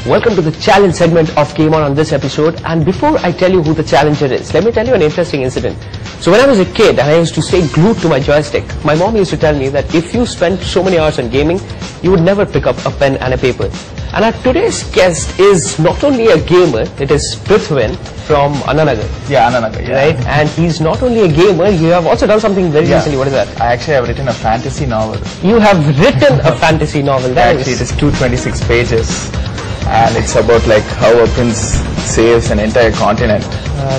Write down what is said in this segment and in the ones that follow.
Welcome to the challenge segment of Game On this episode, and before I tell you who the challenger is, let me tell you an interesting incident. So when I was a kid and I used to stay glued to my joystick, my mom used to tell me that if you spent so many hours on gaming, you would never pick up a pen and a paper. And our today's guest is not only a gamer, it is Prithvin from Annanagar. Yeah, Annanagar, yeah. Right? And he's not only a gamer, you have also done something very recently. What is that? I actually have written a fantasy novel. You have written a fantasy novel. Actually, it is 226 pages. And it's about like how a prince saves an entire continent.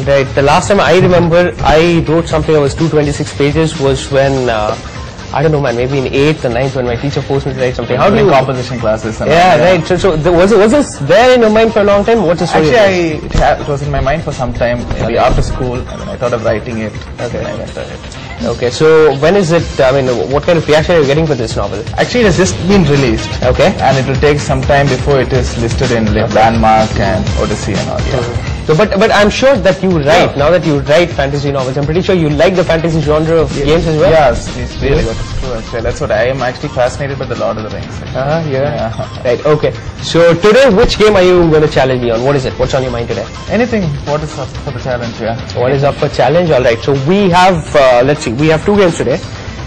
Right. The last time I remember I wrote something that was 226 pages was when, I don't know man, maybe in 8th or 9th when my teacher forced me to write something. How do you composition classes? And right. So was this there in your mind for a long time? What's the story? Actually, it was in my mind for some time, maybe after school, and then I thought of writing it, and then I went at it. Okay, so when is it, I mean, what kind of reaction are you getting for this novel? Actually, it has just been released. Okay. And it will take some time before it is listed in Landmark and Odyssey and all, yeah. So, but I'm sure that you write, now that you write fantasy novels, I'm pretty sure you like the fantasy genre of games as well? Yes, it's really, that is true actually. That's what I am actually fascinated by, the Lord of the Rings. Yeah. Right, okay. So today, which game are you going to challenge me on? What is it? What's on your mind today? Anything. What is up for the challenge, yeah. What is up for challenge? Alright, so we have, let's see, we have two games today.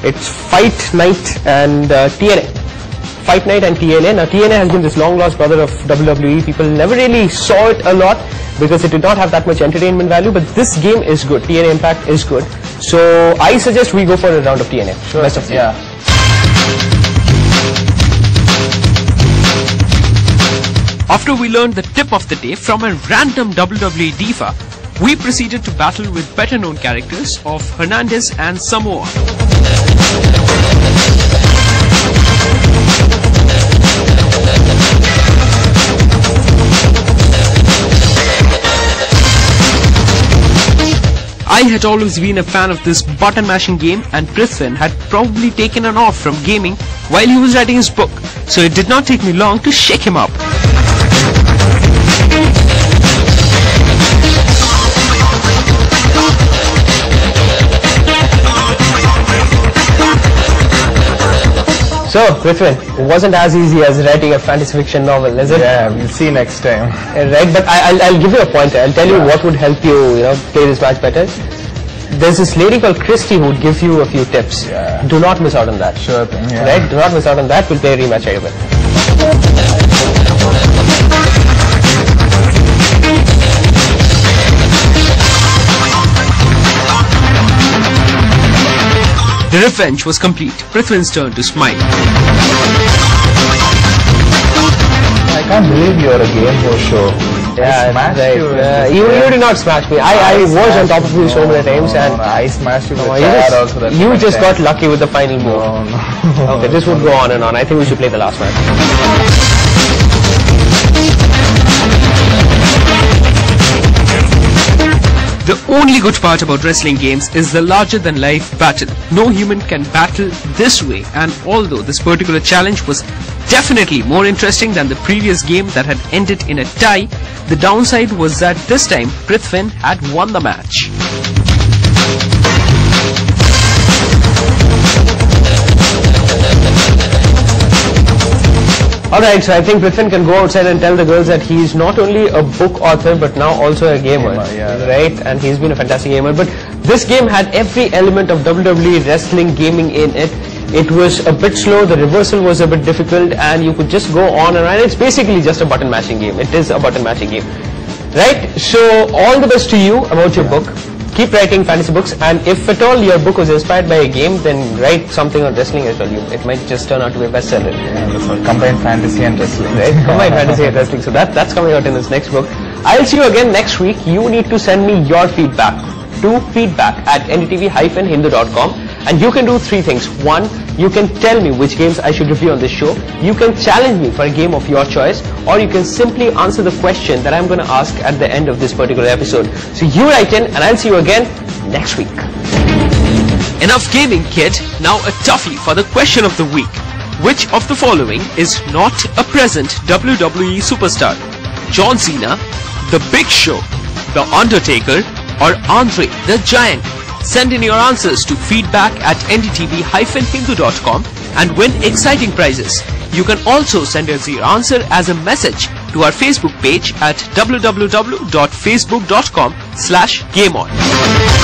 It's Fight Night and TNA. Fight Night and TNA. Now TNA has been this long lost brother of WWE. People never really saw it a lot because it did not have that much entertainment value, but this game is good. TNA Impact is good. So I suggest we go for a round of TNA. Sure. Best of luck. Yeah. After we learned the tip of the day from a random WWE diva, we proceeded to battle with better known characters of Hernandez and Samoa. I had always been a fan of this button mashing game, and Prithvin had probably taken an off from gaming while he was writing his book, so it did not take me long to shake him up. So, Prithvin, it wasn't as easy as writing a fantasy fiction novel, is it? Yeah, we'll see next time. Right, but I'll give you a pointer. I'll tell you what would help you, play this match better. There's this lady called Christy who would give you a few tips. Yeah. Do not miss out on that. Sure thing, yeah. Right, do not miss out on that. We'll play a rematch right away. The revenge was complete. Prithvin's turn to smile. I can't believe you're a game show. Yeah, I smashed right. you. You did not smash me. I was on top of you so many times, and I smashed you with no, the chair also. That you just got lucky with the final move. No. Okay, this would go on and on. I think we should play the last match. The only good part about wrestling games is the larger-than-life battle. No human can battle this way, and although this particular challenge was definitely more interesting than the previous game that had ended in a tie, the downside was that this time Prithvin had won the match. Alright, so I think Prithvin can go outside and tell the girls that he is not only a book author but now also a gamer. Right? And he's been a fantastic gamer. But this game had every element of WWE wrestling gaming in it. It was a bit slow, the reversal was a bit difficult, and you could just go on and on. It's basically just a button mashing game. It is a button mashing game. Right? So all the best to you about your book. Keep writing fantasy books, and if at all your book was inspired by a game, then write something on wrestling as well. It might just turn out to be a bestseller. Yeah, that's what, combined fantasy and wrestling. Right? Combined fantasy and wrestling. So that's coming out in this next book. I'll see you again next week. You need to send me your feedback to feedback@ndtv-hindu.com, and you can do three things. One, you can tell me which games I should review on this show. You can challenge me for a game of your choice, or you can simply answer the question that I'm going to ask at the end of this particular episode. So you write in, and I'll see you again next week. Enough gaming, kid. Now a toughie for the question of the week. Which of the following is not a present WWE superstar? John Cena, The Big Show, The Undertaker, or Andre the Giant? Send in your answers to feedback@ndtv-hindu.com and win exciting prizes. You can also send us your answer as a message to our Facebook page at www.facebook.com/GameOn.